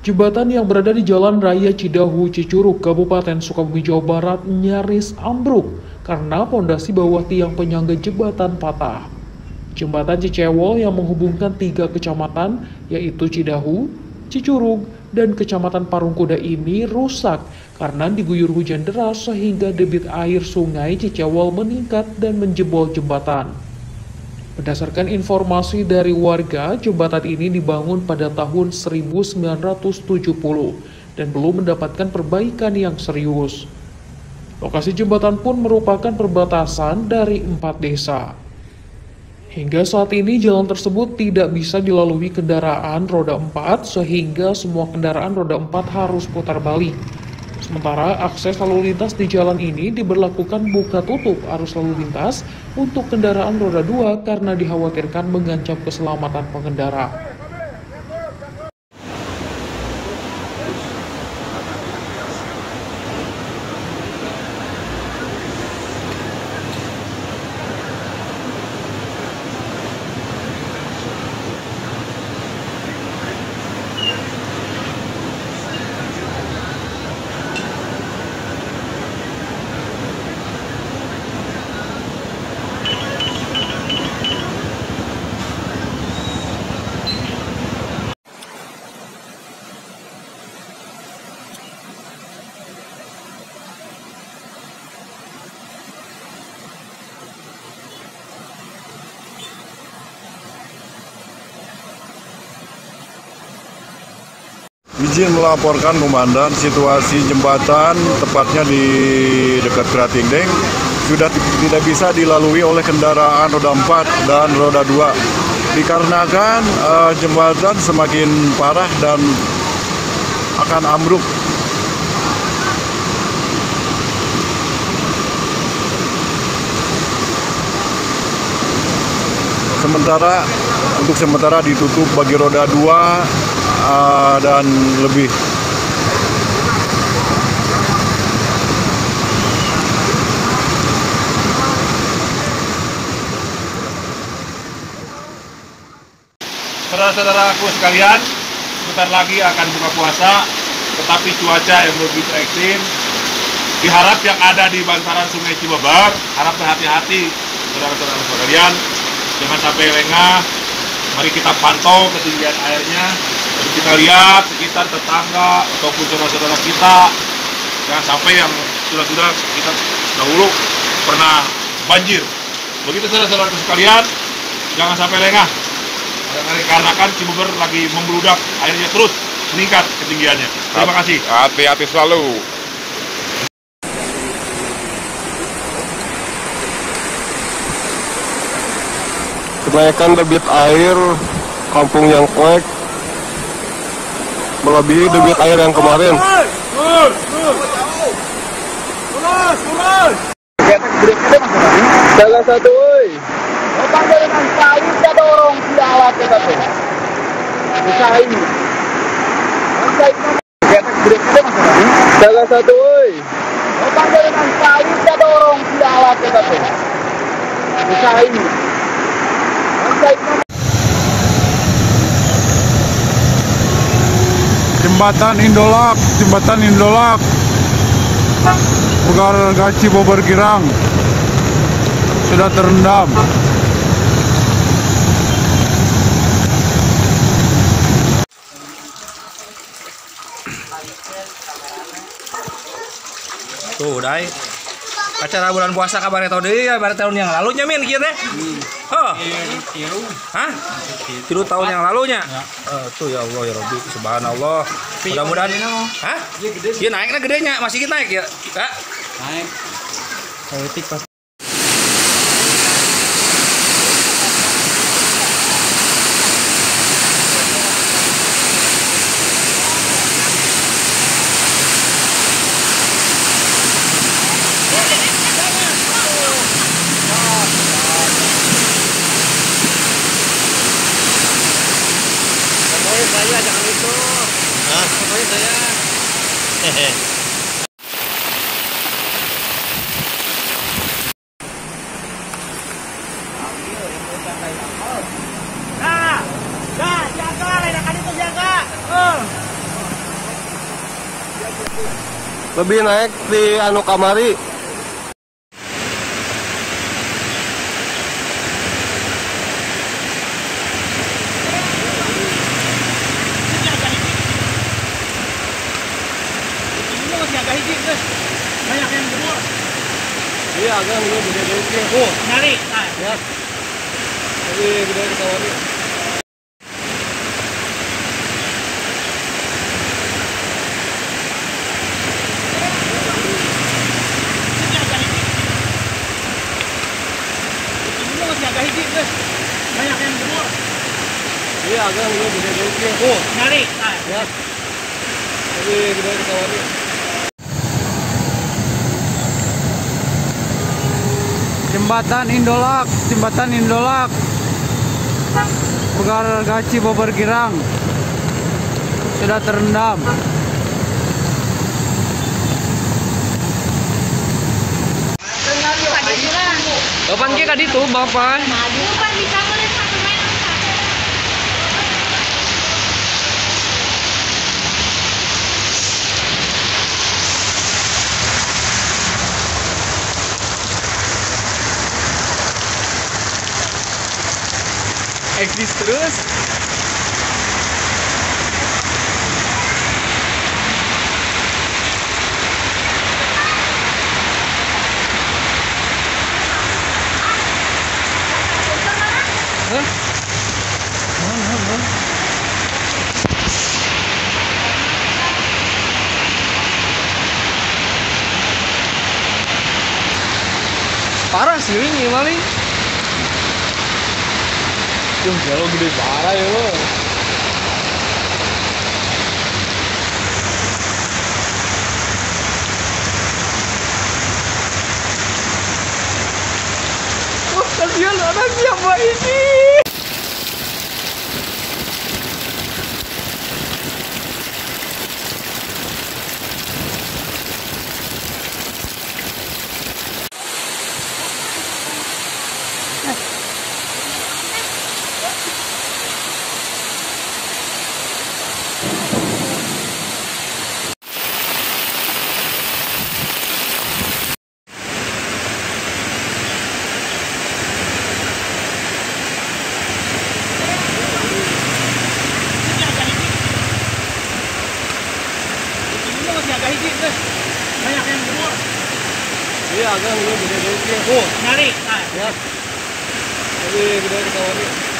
Jembatan yang berada di Jalan Raya Cidahu, Cicurug, Kabupaten Sukabumi, Jawa Barat nyaris ambruk karena pondasi bawah tiang penyangga jembatan patah. Jembatan Cicewol yang menghubungkan 3 kecamatan, yaitu Cidahu, Cicurug, dan Kecamatan Parungkuda ini rusak karena diguyur hujan deras sehingga debit air sungai Cicewol meningkat dan menjebol jembatan. Berdasarkan informasi dari warga, jembatan ini dibangun pada tahun 1970 dan belum mendapatkan perbaikan yang serius. Lokasi jembatan pun merupakan perbatasan dari 4 desa. Hingga saat ini jalan tersebut tidak bisa dilalui kendaraan roda 4 sehingga semua kendaraan roda 4 harus putar balik. Sementara akses lalu lintas di jalan ini diberlakukan buka tutup arus lalu lintas untuk kendaraan roda 2 karena dikhawatirkan mengancam keselamatan pengendara. Izin melaporkan komandan, situasi jembatan tepatnya di dekat Kratingdeng sudah tidak bisa dilalui oleh kendaraan roda 4 dan roda 2 dikarenakan jembatan semakin parah dan akan ambruk. Untuk sementara ditutup bagi roda 2 dan lebih. Saudara-saudaraku sekalian, sebentar lagi akan buka puasa, tetapi cuaca yang begitu ekstrim. Diharap yang ada di bantaran Sungai Cibeber, harap berhati-hati, saudara-saudara sekalian, jangan sampai lengah. Mari kita pantau ketinggian airnya. Jadi kita lihat sekitar tetangga ataupun saudara-saudara kita, jangan sampai yang sudah kita dahulu pernah banjir. Begitu saudara-saudara sekalian, jangan sampai lengah. Karena kan Cibeber lagi membludak, airnya terus meningkat ketinggiannya. Terima kasih. Hati-hati selalu. Kenaikan debit air Kampung Yangklek melebihi debit air yang kemarin. Salah satu, woi. Otang dengan kain kita dorong sudah alat kita tuh. Usahain. Salah satu, woi. Otang dengan kain kita dorong sudah alat kita tuh. Usahain. Jembatan Indolak Pegar Cibeber Girang sudah terendam. Tuh, Dai. Acara bulan puasa kabarnya tahun ini ya, tahun yang lalunya min kieu teh. Hah? Tilu tahun yang lalunya. Tuh ya Allah ya Rabbi, subhanallah. Mudah-mudahan hah? Iya naiknya gedenya, masih kita naik ya. Naik. Politik pas. Saya jangan itu. Pokoknya saya. Nah, jaga, ledakan itu jaga. lebih naik di anu kamari. Banyak yang jebol. Iya, agak gede-gede. Oh, nyari. Nah, Ya. Lebih gede di kamari. banyak yang jebol. Iya, agak gede-gede. Oh, nyari. Nah, Ya. Lebih gede di kamari. Jembatan Indolak, Gargaci Bogor Girang sudah terendam. Kapan ke tadi tuh, Bapak? Bukan bisa boleh 1 meter. Eksis terus. Parah sih ini maling. Tuh, kalau gede parah ya lo. Wah, kasihan anak siapa ini? banyak yang jebol. Iya, agak gede-gede. Oh, nyari. Nah, Ya. Lebih gede di kamari.